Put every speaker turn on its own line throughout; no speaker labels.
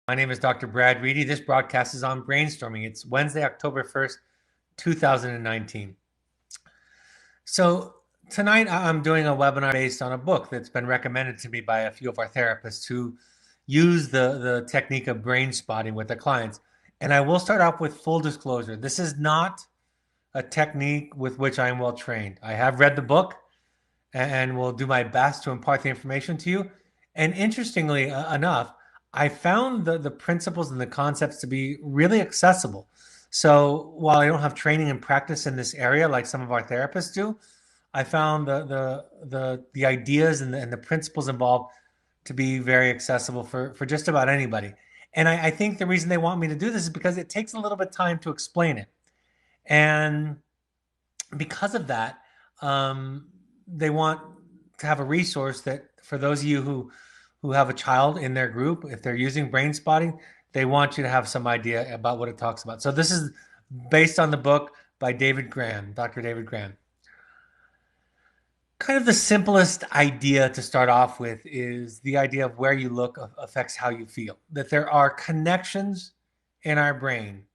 My name is Dr. Brad Reedy. This broadcast is on brainstorming. It's Wednesday, October 1st, 2019. So tonight I'm doing a webinar based on a book that's been recommended to me by a few of our therapists who use the technique of brain spotting with their clients. And I will start off with full disclosure. This is not a technique with which I am well trained. I have read the book and will do my best to impart the information to you. And interestingly enough, I found the principles and the concepts to be really accessible. So while I don't have training and practice in this area like some of our therapists do, I found the ideas and the principles involved to be very accessible for just about anybody. And I think the reason they want me to do this is because it takes a little bit of time to explain it. And because of that, they want to have a resource that for those of you who have a child in their group, if they're using brain spotting, they want you to have some idea about what it talks about. So this is based on the book by David Grin, Dr. David Grin. Kind of the simplest idea to start off with is the idea of where you look affects how you feel. That there are connections in our brain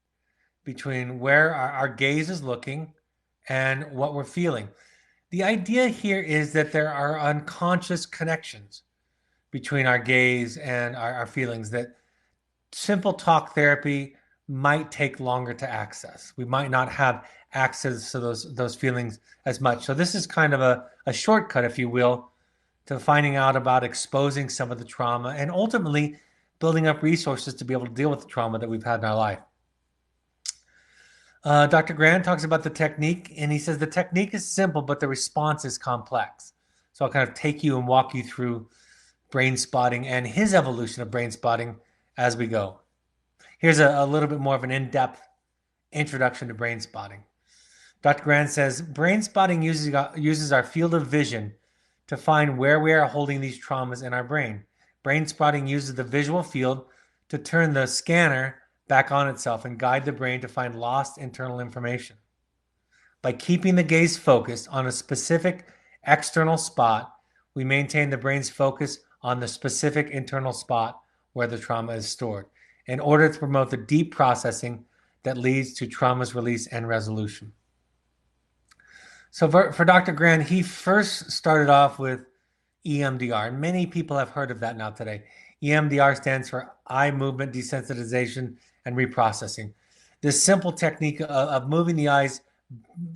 between where our gaze is looking and what we're feeling. The idea here is that there are unconscious connections between our gaze and our feelings that simple talk therapy might take longer to access. We might not have access to those feelings as much. So this is kind of a shortcut, if you will, to finding out about exposing some of the trauma and ultimately building up resources to be able to deal with the trauma that we've had in our life. Dr. Grant talks about the technique, and he says the technique is simple, but the response is complex. So I'll kind of take you and walk you through brain spotting and his evolution of brain spotting as we go. Here's a little bit more of an in-depth introduction to brain spotting. Dr. Grant says, brain spotting uses our field of vision to find where we are holding these traumas in our brain. Brain spotting uses the visual field to turn the scanner back on itself and guide the brain to find lost internal information. By keeping the gaze focused on a specific external spot, we maintain the brain's focus on the specific internal spot where the trauma is stored in order to promote the deep processing that leads to trauma's release and resolution. So for Dr. Grant, he first started off with EMDR. And many people have heard of that now today. EMDR stands for eye movement desensitization and reprocessing. This simple technique of moving the eyes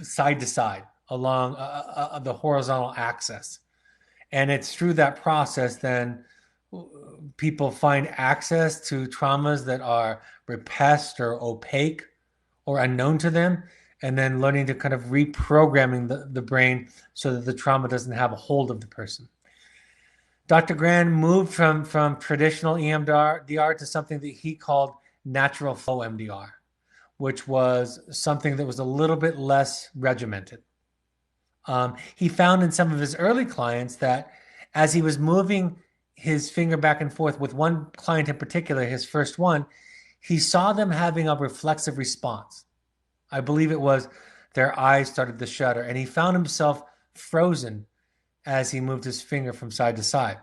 side to side along the horizontal axis. And it's through that process then people find access to traumas that are repressed or opaque or unknown to them, and then learning to kind of reprogramming the brain so that the trauma doesn't have a hold of the person. Dr. Gran moved from traditional EMDR to something that he called natural flow MDR, which was something that was a little bit less regimented. He found in some of his early clients that as he was moving his finger back and forth with one client in particular, his first one, he saw them having a reflexive response. I believe it was their eyes started to shudder, and he found himself frozen as he moved his finger from side to side.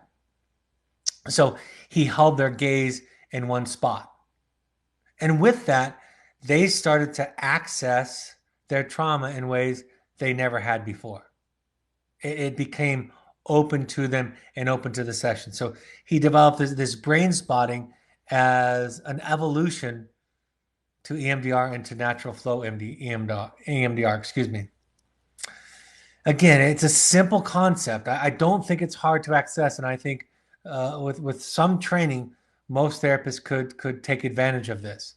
So he held their gaze in one spot. And with that, they started to access their trauma in ways they never had before. It became open to them and open to the session. So he developed this brain spotting as an evolution to EMDR and to natural flow EMDR, excuse me. Again, it's a simple concept. I don't think it's hard to access, and I think with some training, most therapists could take advantage of this.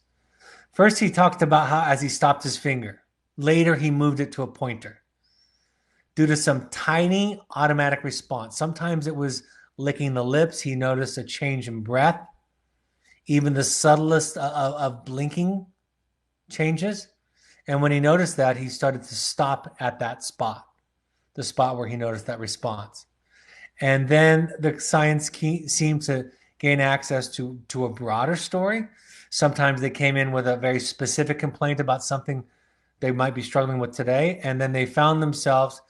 First, he talked about how as he stopped his finger. Later, he moved it to a pointer. Due to some tiny automatic response. Sometimes it was licking the lips. He noticed a change in breath. Even the subtlest of blinking changes. And when he noticed that, he started to stop at that spot, the spot where he noticed that response. And then the science seemed to gain access to a broader story. Sometimes they came in with a very specific complaint about something they might be struggling with today, and then they found themselves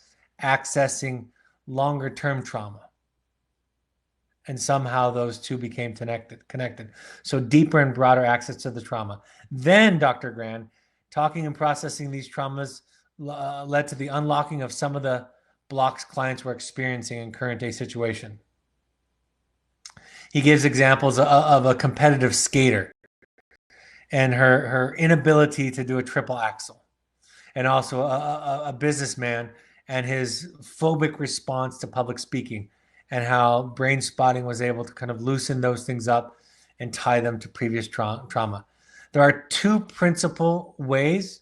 accessing longer-term trauma. and somehow those two became connected. So deeper and broader access to the trauma. Then Dr. Gran, talking and processing these traumas led to the unlocking of some of the blocks clients were experiencing in current day situation. He gives examples of a competitive skater and her inability to do a triple axel, and also a businessman and his phobic response to public speaking, and how brain spotting was able to kind of loosen those things up and tie them to previous trauma. There are two principal ways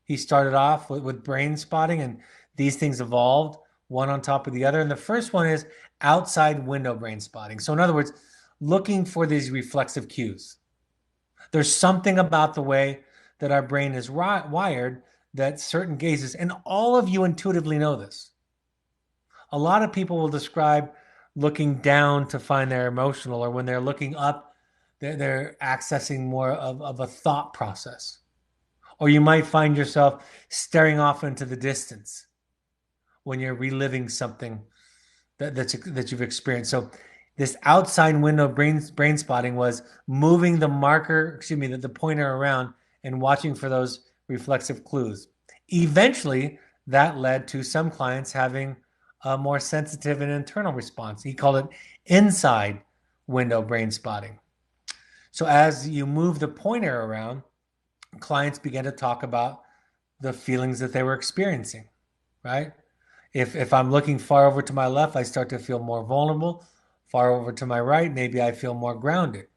he started off with brain spotting, and these things evolved one on top of the other. And the first one is outside window brain spotting. So in other words, looking for these reflexive cues. There's something about the way that our brain is wired that certain gazes, and all of you intuitively know this. A lot of people will describe looking down to find their emotional, or when they're looking up, they're accessing more of a thought process. Or you might find yourself staring off into the distance when you're reliving something that you've experienced. So this outside window brain spotting was moving the the pointer around and watching for those reflexive clues. Eventually, that led to some clients having a more sensitive and internal response. He called it inside window brain spotting. So as you move the pointer around, clients began to talk about the feelings that they were experiencing, right? If I'm looking far over to my left, I start to feel more vulnerable. Far over to my right, maybe I feel more grounded.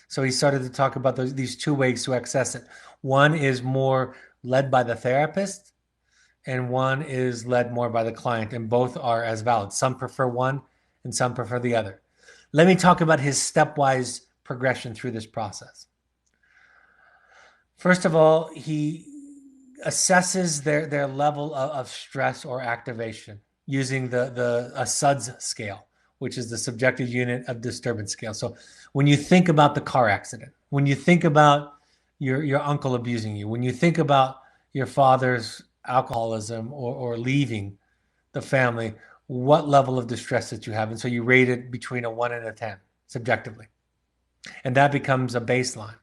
So he started to talk about these two ways to access it. One is more led by the therapist, and one is led more by the client, and both are as valid. Some prefer one and some prefer the other. Let me talk about his stepwise progression through this process. First of all, he assesses their level of stress or activation using a SUDS scale, which is the subjective unit of disturbance scale. So when you think about the car accident, when you think about your uncle abusing you, when you think about your father's alcoholism or leaving the family, what level of distress that you have. And so you rate it between a 1 and a 10 subjectively. And that becomes a baseline.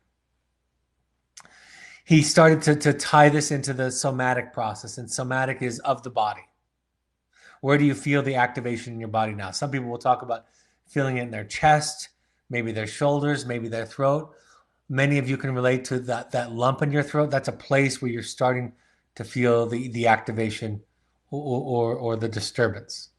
He started to tie this into the somatic process, and somatic is of the body. Where do you feel the activation in your body now? Some people will talk about feeling it in their chest, maybe their shoulders, maybe their throat. Many of you can relate to that lump in your throat. That's a place where you're starting to feel the activation or the disturbance.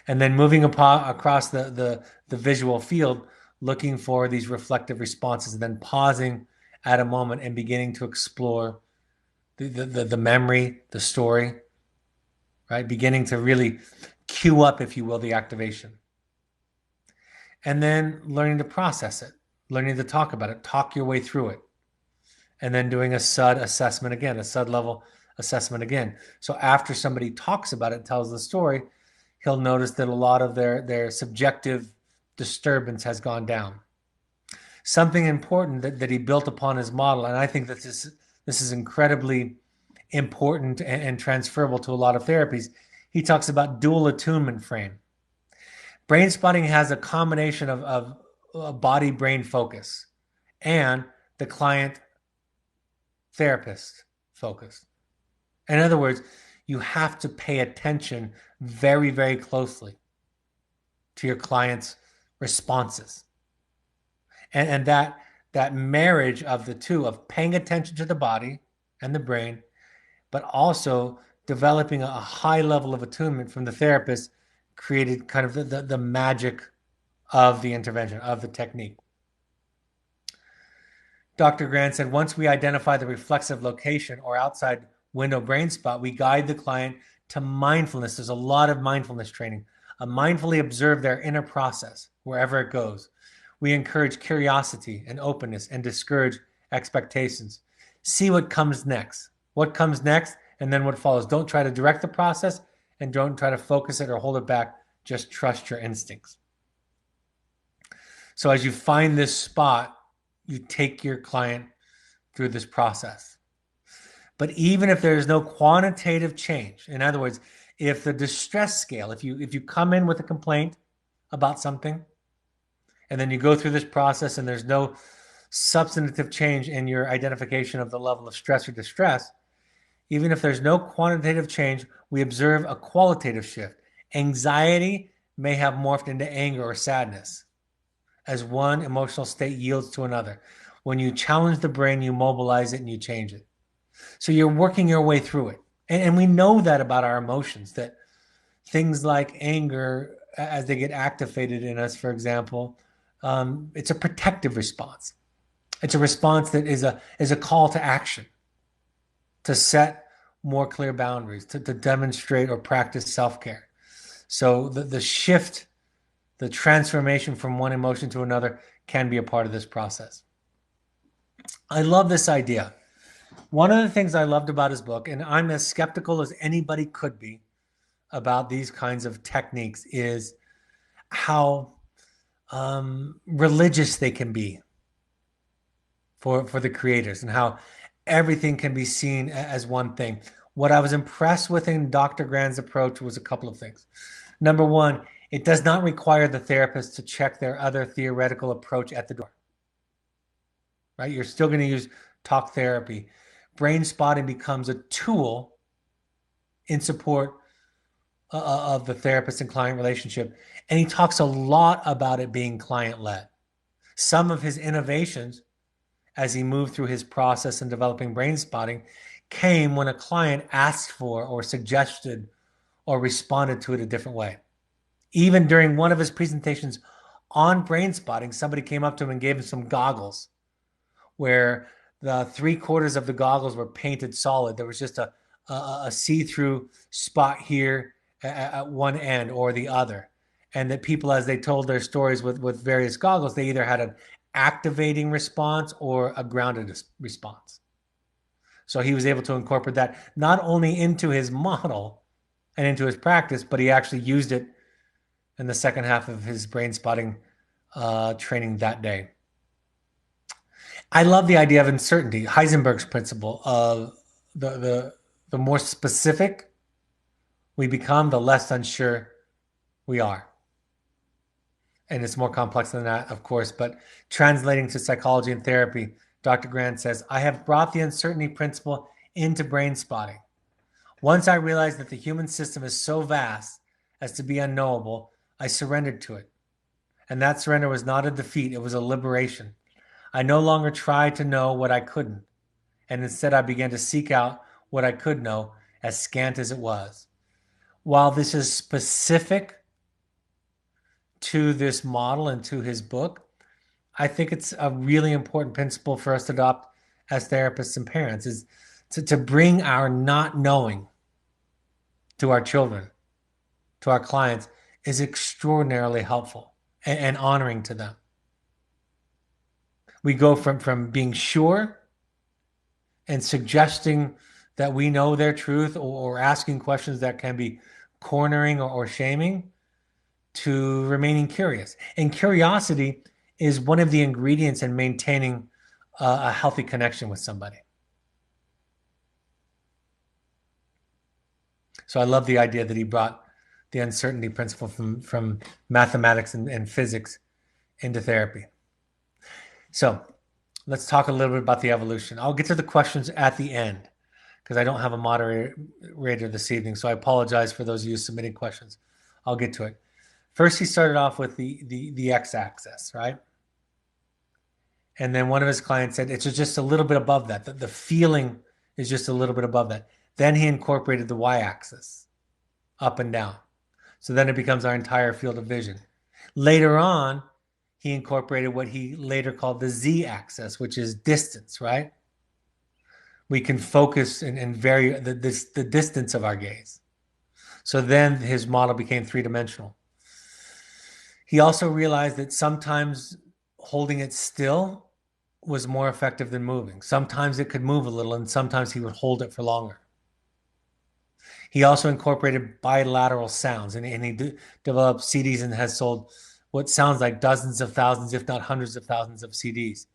And then moving across the visual field, looking for these reflective responses, and then pausing at a moment and beginning to explore the memory, the story, right? Beginning to really cue up, if you will, the activation. And then learning to process it, learning to talk about it, talk your way through it. And then doing a SUD assessment again, a SUD level assessment again. So after somebody talks about it, tells the story, he'll notice that a lot of their subjective disturbance has gone down. Something important that he built upon his model, and I think that this is incredibly important and transferable to a lot of therapies. He talks about dual attunement frame. Brain spotting has a combination of body-brain focus and the client therapist focus. In other words, you have to pay attention very, very closely to your client's responses. And that marriage of the two, of paying attention to the body and the brain, but also developing a high level of attunement from the therapist, created kind of the magic of the intervention, of the technique. Dr. Grant said, once we identify the reflexive location or outside window brain spot, we guide the client to mindfulness. There's a lot of mindfulness training. Mindfully observe their inner process wherever it goes. We encourage curiosity and openness and discourage expectations. See what comes next. What comes next and then what follows. Don't try to direct the process and don't try to focus it or hold it back. Just trust your instincts. So as you find this spot, you take your client through this process. But even if there's no quantitative change, in other words, if the distress scale, if you come in with a complaint about something, and then you go through this process and there's no substantive change in your identification of the level of stress or distress, even if there's no quantitative change, we observe a qualitative shift. Anxiety may have morphed into anger or sadness as one emotional state yields to another. When you challenge the brain, you mobilize it and you change it. So you're working your way through it. And we know that about our emotions, that things like anger, as they get activated in us, for example, it's a protective response. It's a response that is a call to action, to set more clear boundaries, to demonstrate or practice self-care. So the shift, the transformation from one emotion to another can be a part of this process. I love this idea. One of the things I loved about his book, and I'm as skeptical as anybody could be about these kinds of techniques, is how religious they can be for the creators, and how everything can be seen as one thing. What I was impressed with in Dr. Grin's approach was a couple of things. Number one, it does not require the therapist to check their other theoretical approach at the door. Right? You're still going to use talk therapy. Brain spotting becomes a tool in support of the therapist and client relationship. And he talks a lot about it being client-led. Some of his innovations as he moved through his process in developing brain spotting came when a client asked for or suggested or responded to it a different way. Even during one of his presentations on brain spotting, somebody came up to him and gave him some goggles where the 3/4 of the goggles were painted solid. There was just a see-through spot here at one end or the other. And that people, as they told their stories with various goggles, they either had an activating response or a grounded response. So he was able to incorporate that not only into his model and into his practice, but he actually used it in the second half of his brain spotting training that day. I love the idea of uncertainty, Heisenberg's principle of the more specific we become, the less unsure we are. And it's more complex than that, of course, but translating to psychology and therapy, Dr. Grant says, I have brought the uncertainty principle into brain spotting. Once I realized that the human system is so vast as to be unknowable, I surrendered to it. And that surrender was not a defeat, it was a liberation. I no longer tried to know what I couldn't, and instead I began to seek out what I could know, as scant as it was. While this is specific to this model and to his book, I think it's a really important principle for us to adopt as therapists and parents, is to bring our not knowing to our children, to our clients, is extraordinarily helpful and honoring to them. We go from being sure and suggesting that we know their truth, or asking questions that can be cornering or shaming, to remaining curious. And curiosity is one of the ingredients in maintaining a healthy connection with somebody. So I love the idea that he brought the uncertainty principle from mathematics and physics into therapy. So let's talk a little bit about the evolution. I'll get to the questions at the end because I don't have a moderator this evening. So I apologize for those of you submitting questions. I'll get to it. First, he started off with the x-axis, right? And then one of his clients said, it's just a little bit above that. The feeling is just a little bit above that. Then he incorporated the y-axis, up and down. So then it becomes our entire field of vision. Later on, he incorporated what he later called the z-axis, which is distance, right? We can focus and vary the distance of our gaze. So then his model became three-dimensional. He also realized that sometimes holding it still was more effective than moving. Sometimes it could move a little, and sometimes he would hold it for longer. He also incorporated bilateral sounds, and he developed CDs and has sold what sounds like dozens of thousands, if not hundreds of thousands of CDs,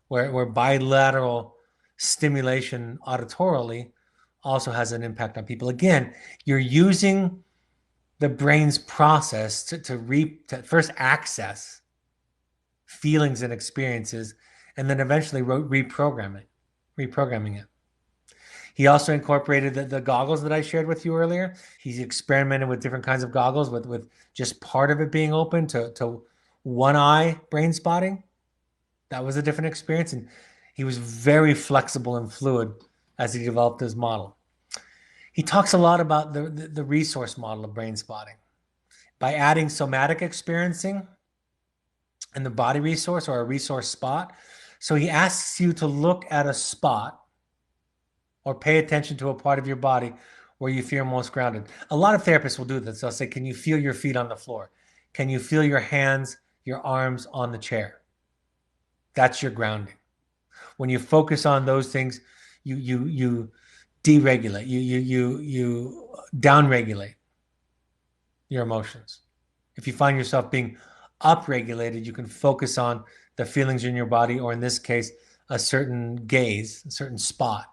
where bilateral stimulation auditorily also has an impact on people. Again, you're using the brain's process to first access feelings and experiences, and then eventually reprogramming it. He also incorporated the goggles that I shared with you earlier. He's experimented with different kinds of goggles with just part of it being open to one eye brain spotting. That was a different experience. And he was very flexible and fluid as he developed his model. He talks a lot about the resource model of brain spotting. By adding somatic experiencing and the body resource or a resource spot. So he asks you to look at a spot or pay attention to a part of your body where you feel most grounded. A lot of therapists will do this. They'll say, can you feel your feet on the floor? Can you feel your hands, your arms on the chair? That's your grounding. When you focus on those things, you deregulate, you downregulate your emotions. If you find yourself being upregulated, you can focus on the feelings in your body, or in this case, a certain gaze, a certain spot,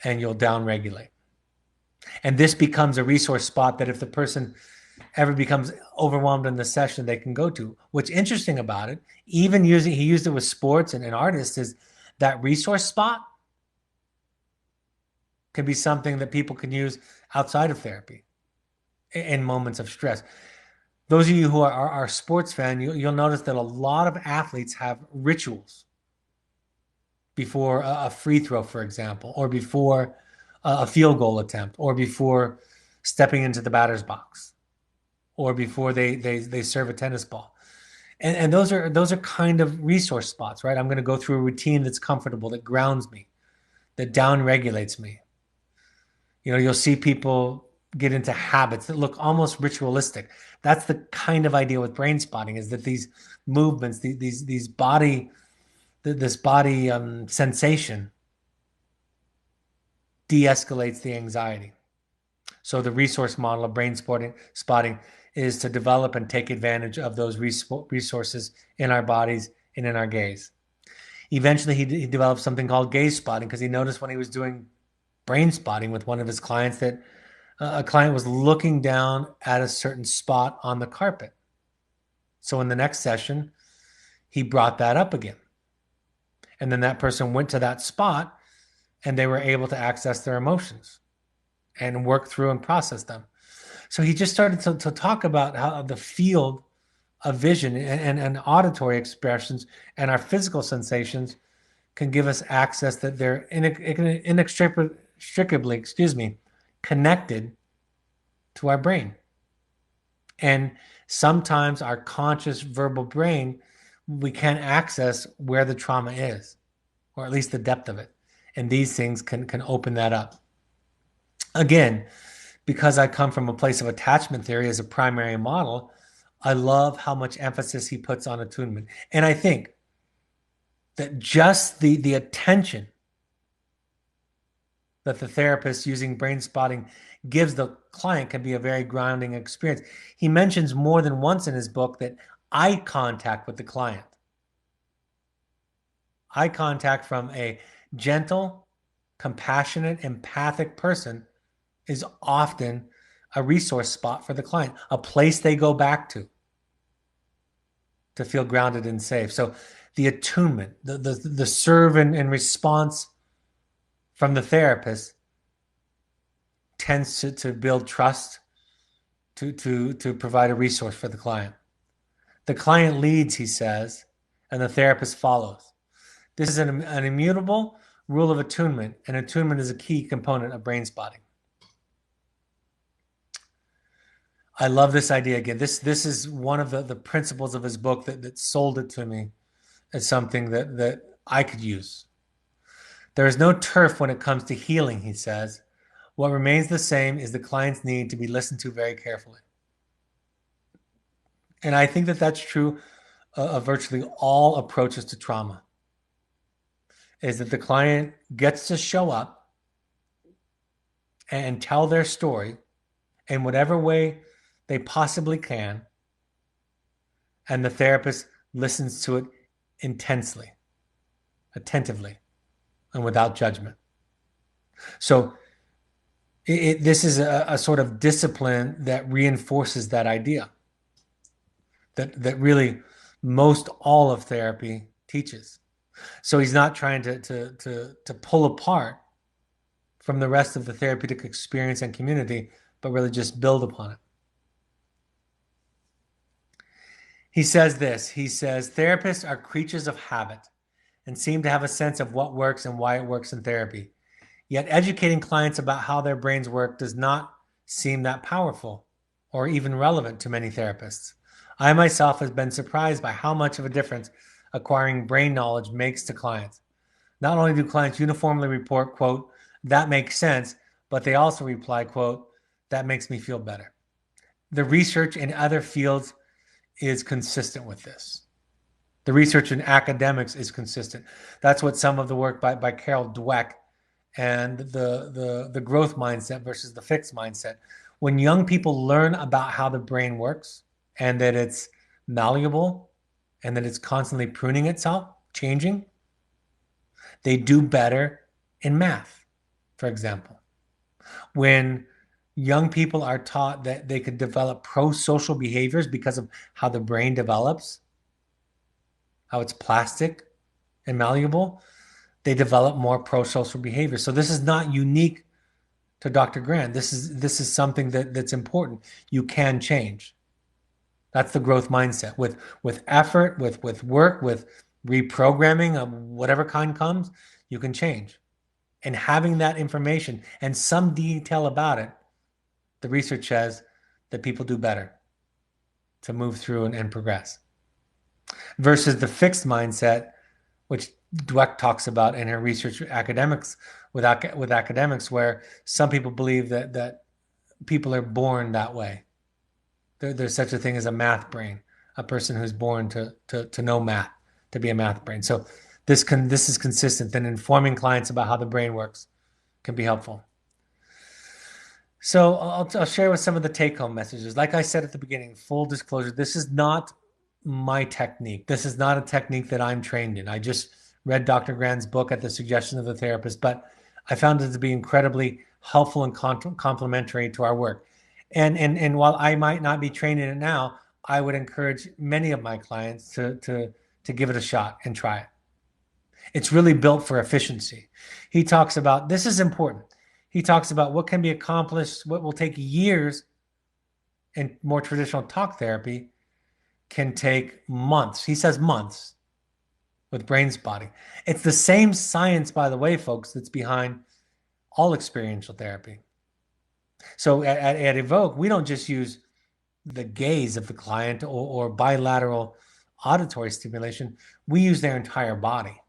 and you'll downregulate. And this becomes a resource spot that if the person ever becomes overwhelmed in the session, they can go to. What's interesting about it, even he used it with sports and artists, is that resource spot can be something that people can use outside of therapy in moments of stress. Those of you who are sports fan, you'll notice that a lot of athletes have rituals before a free throw, for example, or before a field goal attempt, or before stepping into the batter's box, or before they serve a tennis ball. And those are kind of resource spots, right? I'm going to go through a routine that's comfortable, that grounds me, that down regulates me. You'll see people get into habits that look almost ritualistic. That's the kind of idea with brain spotting, is that these movements, this body sensation de-escalates the anxiety. So the resource model of brain spotting is to develop and take advantage of those resources in our bodies and in our gaze. Eventually, he developed something called gaze spotting, because he noticed when he was doing brain spotting with one of his clients that a client was looking down at a certain spot on the carpet. So in the next session, he brought that up again. And then that person went to that spot and they were able to access their emotions and work through and process them. So he just started to talk about how the field of vision and auditory expressions and our physical sensations can give us access, that they're inextricably, connected to our brain. And sometimes our conscious verbal brain, we can't access where the trauma is, or at least the depth of it. And these things can open that up. Again, because I come from a place of attachment theory as a primary model, I love how much emphasis he puts on attunement. And I think that just the attention that the therapist using brain spotting gives the client can be a very grounding experience. He mentions more than once in his book that eye contact with the client, eye contact from a gentle, compassionate, empathic person, is often a resource spot for the client, a place they go back to feel grounded and safe. So the attunement, the serve and response from the therapist tends to build trust, to provide a resource for the client. The client leads, he says, and the therapist follows. This is an immutable rule of attunement, and attunement is a key component of brain spotting. I love this idea. Again, this is one of the principles of his book that sold it to me as something that I could use. There is no turf when it comes to healing, he says. What remains the same is the client's need to be listened to very carefully. And I think that that's true of virtually all approaches to trauma, is that the client gets to show up and tell their story in whatever way they possibly can, and the therapist listens to it intensely, attentively, and without judgment. So This is a sort of discipline that reinforces that idea that really most all of therapy teaches. So he's not trying to pull apart from the rest of the therapeutic experience and community, but really just build upon it. He says this. He says, therapists are creatures of habit and seem to have a sense of what works and why it works in therapy. Yet educating clients about how their brains work does not seem that powerful or even relevant to many therapists. I myself have been surprised by how much of a difference acquiring brain knowledge makes to clients. Not only do clients uniformly report, quote, that makes sense, but they also reply, quote, that makes me feel better. The research in other fields is consistent with this. The research in academics is consistent. That's what some of the work by Carol Dweck and the growth mindset versus the fixed mindset. When young people learn about how the brain works and that it's malleable and that it's constantly pruning itself, changing, they do better in math, for example. When young people are taught that they could develop pro-social behaviors because of how the brain develops, how it's plastic and malleable, they develop more pro-social behavior. So this is not unique to Dr. Grant. This is something that's important. You can change. That's the growth mindset. With effort, with work, with reprogramming of whatever kind comes, you can change. And having that information and some detail about it, the research says that people do better to move through and progress. Versus the fixed mindset, which Dweck talks about in her research academics with academics, where some people believe that people are born that way. There's such a thing as a math brain, a person who's born to know math, to be a math brain. So this is consistent. Then informing clients about how the brain works can be helpful. So I'll share with some of the take-home messages. Like I said at the beginning, full disclosure, this is not my technique. This is not a technique that I'm trained in. I just read Dr. Grant's book at the suggestion of the therapist, but I found it to be incredibly helpful and complementary to our work. And while I might not be trained in it now, I would encourage many of my clients to give it a shot and try it. It's really built for efficiency. He talks about, this is important. He talks about what can be accomplished, what will take years in more traditional talk therapy can take months. He says months with Brainspotting. It's the same science, by the way, folks, that's behind all experiential therapy. So at Evoke, we don't just use the gaze of the client or bilateral auditory stimulation. We use their entire body,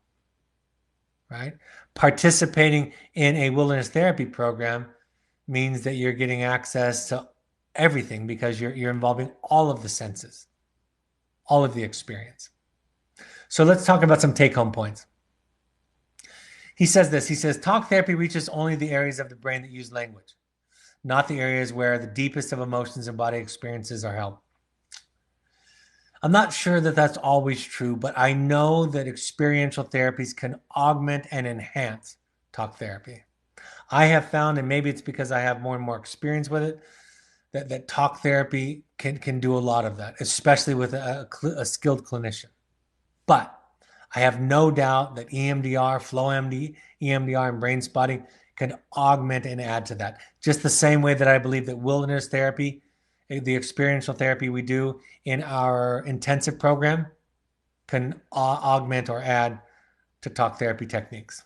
right? Participating in a wilderness therapy program means that you're getting access to everything because you're involving all of the senses, all of the experience. So let's talk about some take-home points. He says this. He says, talk therapy reaches only the areas of the brain that use language, not the areas where the deepest of emotions and body experiences are held. I'm not sure that that's always true, but I know that experiential therapies can augment and enhance talk therapy. I have found, and maybe it's because I have more and more experience with it, that talk therapy can do a lot of that, especially with a skilled clinician. But I have no doubt that EMDR, EMDR, and brain spotting can augment and add to that. Just the same way that I believe that wilderness therapy, the experiential therapy we do in our intensive program, can augment or add to talk therapy techniques.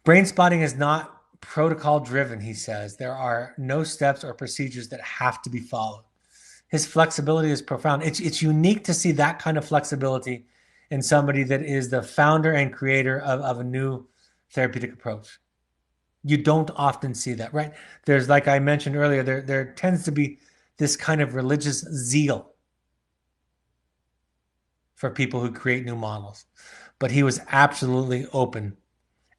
Brain spotting is not protocol driven, he says. There are no steps or procedures that have to be followed. His flexibility is profound. It's unique to see that kind of flexibility in somebody that is the founder and creator of a new therapeutic approach. You don't often see that, right? There's, like I mentioned earlier, there tends to be this kind of religious zeal for people who create new models. But he was absolutely open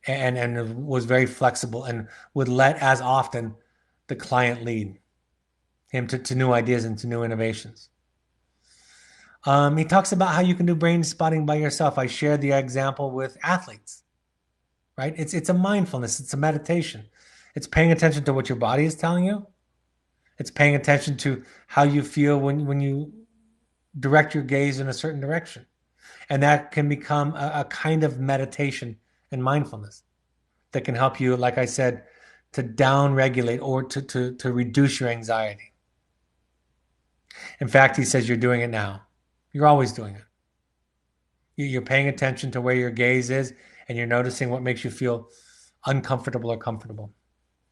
and was very flexible and would let, as often, the client lead him to new ideas and to new innovations. He talks about how you can do brain spotting by yourself. I shared the example with athletes, right? It's a mindfulness. It's a meditation. It's paying attention to what your body is telling you. It's paying attention to how you feel when you direct your gaze in a certain direction. And that can become a kind of meditation and mindfulness that can help you, like I said, to down regulate or to reduce your anxiety. In fact, he says you're doing it now. You're always doing it. You're paying attention to where your gaze is, and you're noticing what makes you feel uncomfortable or comfortable.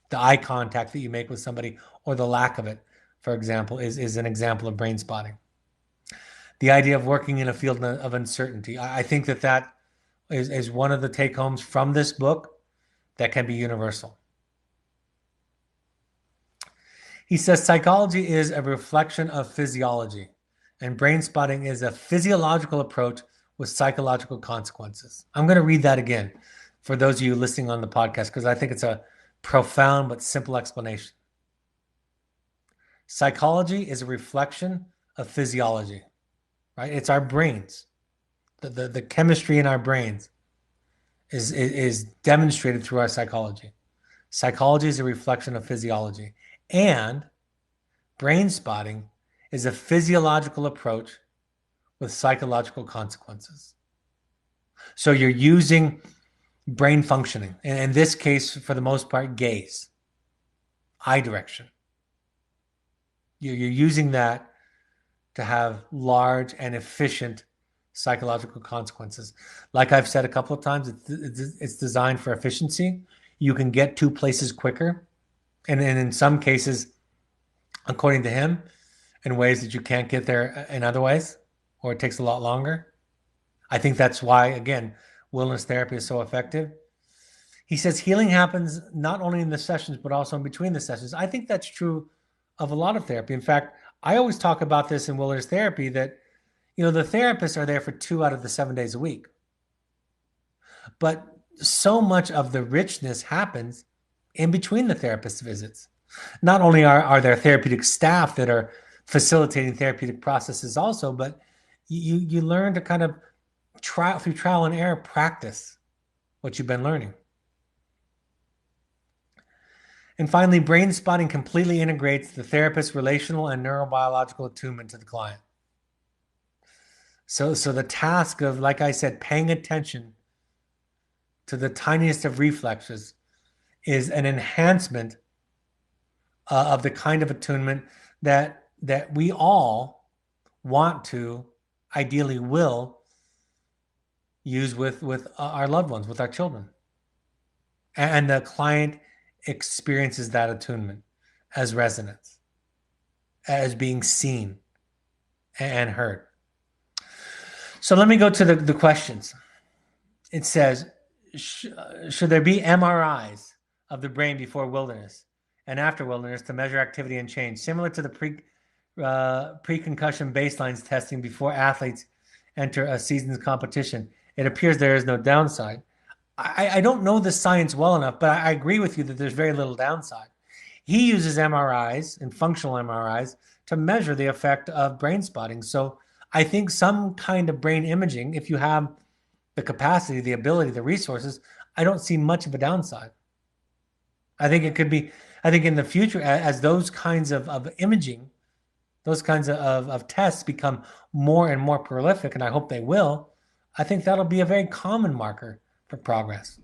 The eye contact that you make with somebody, or the lack of it, for example, is an example of brain spotting. The idea of working in a field of uncertainty. I think that is one of the take homes from this book that can be universal. He says psychology is a reflection of physiology, and brain spotting is a physiological approach with psychological consequences. I'm going to read that again for those of you listening on the podcast, because I think it's a profound but simple explanation. Psychology is a reflection of physiology, right? It's our brains. The chemistry in our brains is demonstrated through our psychology. Psychology is a reflection of physiology. And brain spotting is a physiological approach with psychological consequences. So you're using brain functioning, and in this case, for the most part, gaze, eye direction. You're using that to have large and efficient psychological consequences. Like I've said a couple of times, it's designed for efficiency. You can get to places quicker. And in some cases, according to him, in ways that you can't get there in other ways, or it takes a lot longer. I think that's why, again, wellness therapy is so effective. He says healing happens not only in the sessions, but also in between the sessions. I think that's true of a lot of therapy. In fact, I always talk about this in wellness therapy that, the therapists are there for 2 out of the 7 days a week. But so much of the richness happens in between the therapist visits. Not only are there therapeutic staff that are facilitating therapeutic processes also, but you learn to kind of through trial and error, practice what you've been learning. And finally, brain spotting completely integrates the therapist's relational and neurobiological attunement to the client. So the task of, like I said, paying attention to the tiniest of reflexes is an enhancement of the kind of attunement that we all want to, ideally will, use with our loved ones, with our children. And the client experiences that attunement as resonance, as being seen and heard. So let me go to the questions. It says, should there be MRIs of the brain before wilderness and after wilderness to measure activity and change, similar to the pre-concussion baselines testing before athletes enter a season's competition? It appears there is no downside. I don't know the science well enough, but I agree with you that there's very little downside. He uses MRIs and functional MRIs to measure the effect of brain spotting. So I think some kind of brain imaging, if you have the capacity, the ability, the resources, I don't see much of a downside. I think it could be, I think in the future, as those kinds of imaging, those kinds of tests become more and more prolific, and I hope they will, I think that'll be a very common marker for progress.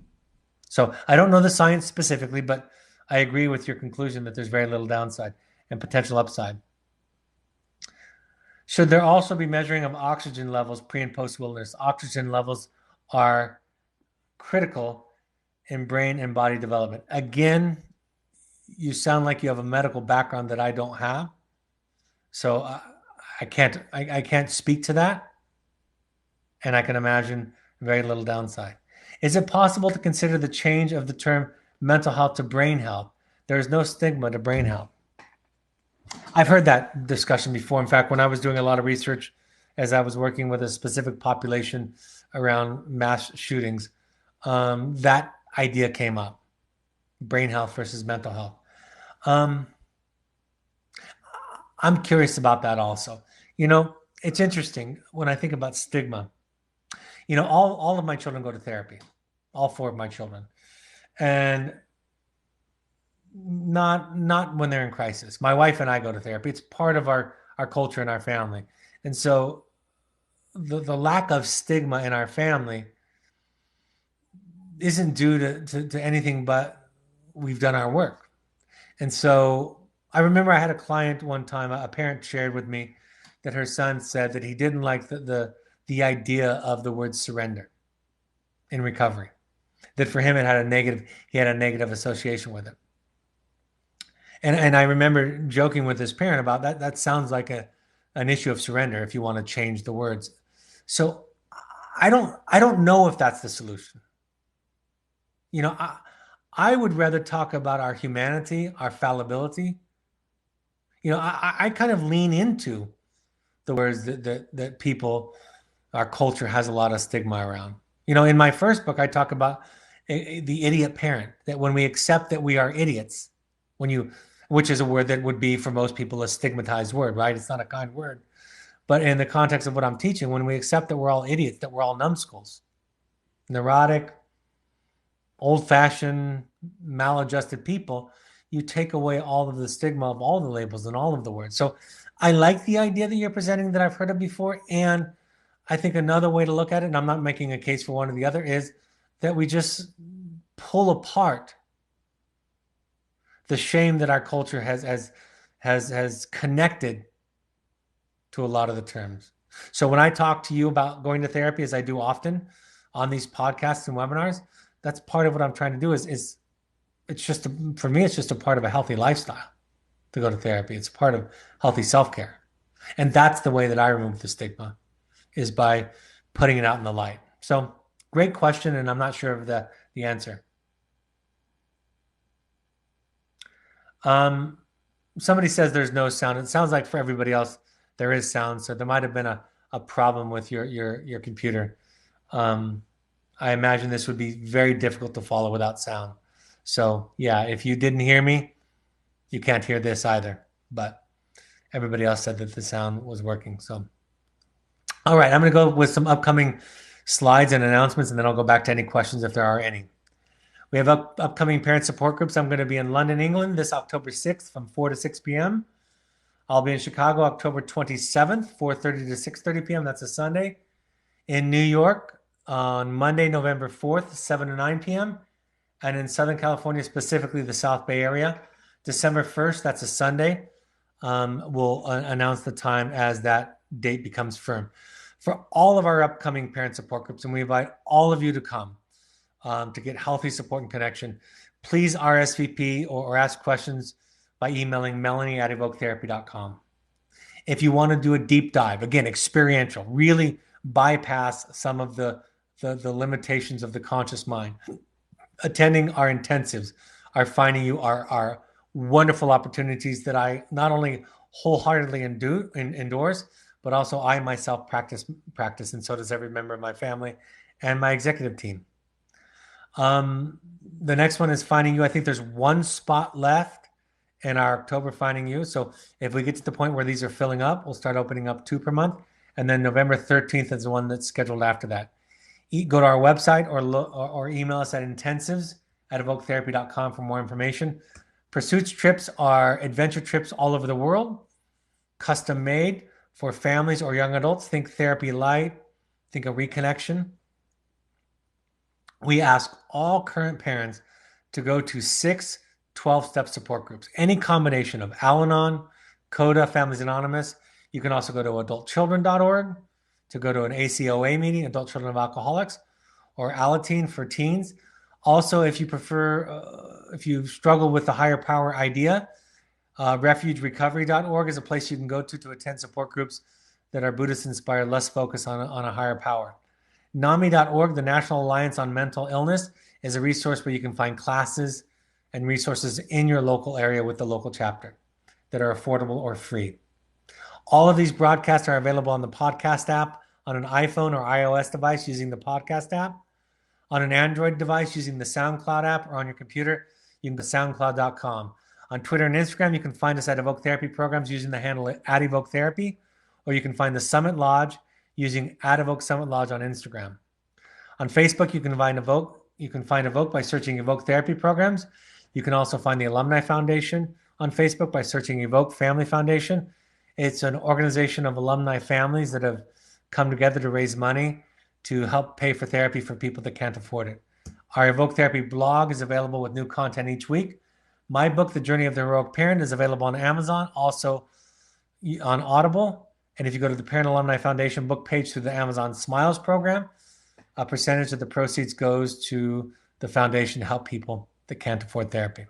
So I don't know the science specifically, but I agree with your conclusion that there's very little downside and potential upside. Should there also be measuring of oxygen levels pre and post wilderness? Oxygen levels are critical in brain and body development. Again, you sound like you have a medical background that I don't have. So I can't speak to that. And I can imagine very little downside. Is it possible to consider the change of the term mental health to brain health? There is no stigma to brain health. I've heard that discussion before. In fact, when I was doing a lot of research, as I was working with a specific population around mass shootings, that idea came up, brain health versus mental health. I'm curious about that also. It's interesting when I think about stigma. All of my children go to therapy, all 4 of my children. And not when they're in crisis. My wife and I go to therapy. It's part of our culture and our family. And so the lack of stigma in our family isn't due to anything but we've done our work. And so I remember I had a client one time, a parent shared with me that her son said that he didn't like the idea of the word surrender in recovery. That for him he had a negative association with it. And I remember joking with this parent about that. That sounds like an issue of surrender if you want to change the words. So I don't know if that's the solution. You know, I would rather talk about our humanity, our fallibility. You know, I kind of lean into the words that people, our culture has a lot of stigma around. You know, in my first book, I talk about the idiot parent, that when we accept that we are idiots, when you, which is a word that would be for most people a stigmatized word, right? It's not a kind word. But in the context of what I'm teaching, when we accept that we're all idiots, that we're all numbskulls, neurotic, old-fashioned, maladjusted people, you take away all of the stigma of all the labels and all of the words. So I like the idea that you're presenting that I've heard of before. And I think another way to look at it, and I'm not making a case for one or the other, is that we just pull apart the shame that our culture has connected to a lot of the terms. So when I talk to you about going to therapy, as I do often on these podcasts and webinars, that's part of what I'm trying to do is it's just for me, it's just a part of a healthy lifestyle to go to therapy. It's part of healthy self-care. And that's the way that I remove the stigma, is by putting it out in the light. So great question, and I'm not sure of the answer. Somebody says there's no sound. It sounds like for everybody else there is sound, so there might have been a problem with your computer. I imagine this would be very difficult to follow without sound. So yeah, if you didn't hear me, you can't hear this either. But everybody else said that the sound was working. So all right, I'm going to go with some upcoming slides and announcements, and then I'll go back to any questions if there are any. We have upcoming parent support groups. I'm going to be in London, England this October 6th from 4 to 6 p.m. I'll be in Chicago October 27th, 4:30 to 6:30 p.m. That's a Sunday. In New York on Monday, November 4th, 7 to 9 p.m. And in Southern California, specifically the South Bay area, December 1st, that's a Sunday. We'll announce the time as that date becomes firm. For all of our upcoming parent support groups, and we invite all of you to come to get healthy support and connection, please RSVP or ask questions by emailing melanie@evoketherapy.com. If you want to do a deep dive, again, experiential, really bypass some of the limitations of the conscious mind, attending our intensives are finding you are wonderful opportunities that I not only wholeheartedly endorse, but also I myself practice, and so does every member of my family and my executive team. The next one is Finding You. I think there's one spot left in our October Finding You. So if we get to the point where these are filling up, we'll start opening up 2 per month. And then November 13th is the one that's scheduled after that. Go to our website or email us at intensives@evoketherapy.com for more information. Pursuits trips are adventure trips all over the world, custom made for families or young adults. Think therapy light, think a reconnection. We ask all current parents to go to 6 12-step support groups, any combination of Al-Anon, CODA, Families Anonymous. You can also go to adultchildren.org to go to an ACOA meeting, Adult Children of Alcoholics, or Alateen for teens. Also, if you prefer, if you struggle with the higher power idea, refugerecovery.org is a place you can go to attend support groups that are Buddhist inspired, less focused on a higher power. NAMI.org, the National Alliance on Mental Illness, is a resource where you can find classes and resources in your local area with the local chapter that are affordable or free. All of these broadcasts are available on the podcast app, on an iPhone or iOS device using the podcast app, on an Android device using the SoundCloud app, or on your computer, you can go to soundcloud.com. On Twitter and Instagram, you can find us at Evoke Therapy Programs using the handle at Evoke Therapy, or you can find the Summit Lodge using @Evoke Summit Lodge on Instagram. On Facebook, you can find Evoke by searching Evoke Therapy Programs. You can also find the Alumni Foundation on Facebook by searching Evoke Family Foundation. It's an organization of alumni families that have come together to raise money to help pay for therapy for people that can't afford it. Our Evoke Therapy blog is available with new content each week. My book, The Journey of the Heroic Parent, is available on Amazon, also on Audible. And if you go to the Parent Alumni Foundation book page through the Amazon Smiles program, a percentage of the proceeds goes to the foundation to help people that can't afford therapy.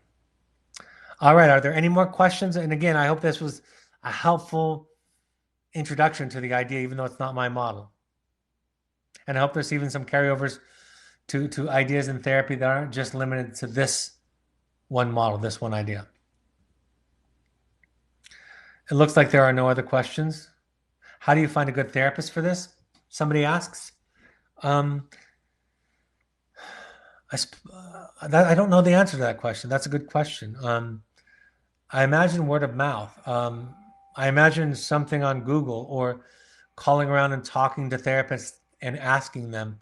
All right, are there any more questions? And again, I hope this was a helpful introduction to the idea, even though it's not my model. And I hope there's even some carryovers to ideas in therapy that aren't just limited to this one model, this one idea. It looks like there are no other questions. How do you find a good therapist for this? Somebody asks. I don't know the answer to that question. That's a good question. I imagine word of mouth. I imagine something on Google or calling around and talking to therapists and asking them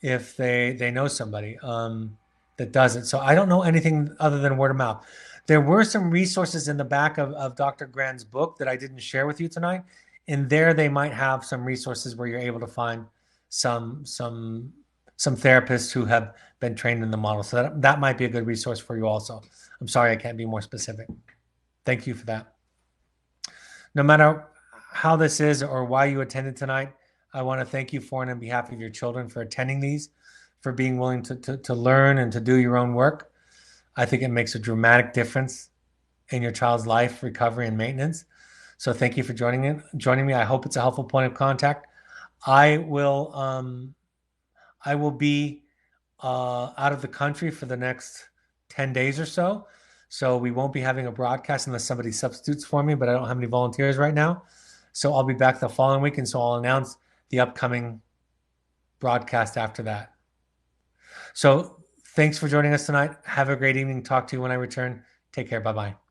if they know somebody that does it. So I don't know anything other than word of mouth. There were some resources in the back of Dr. Grin's book that I didn't share with you tonight. In there, they might have some resources where you're able to find some therapists who have been trained in the model. So that might be a good resource for you also. I'm sorry I can't be more specific. Thank you for that. No matter how this is or why you attended tonight, I want to thank you for and on behalf of your children for attending these, for being willing to learn and to do your own work. I think it makes a dramatic difference in your child's life, recovery, and maintenance. So thank you for joining me. I hope it's a helpful point of contact. I will be out of the country for the next 10 days or so. So we won't be having a broadcast unless somebody substitutes for me, but I don't have any volunteers right now. So I'll be back the following week, and so I'll announce the upcoming broadcast after that. So thanks for joining us tonight. Have a great evening. Talk to you when I return. Take care. Bye-bye.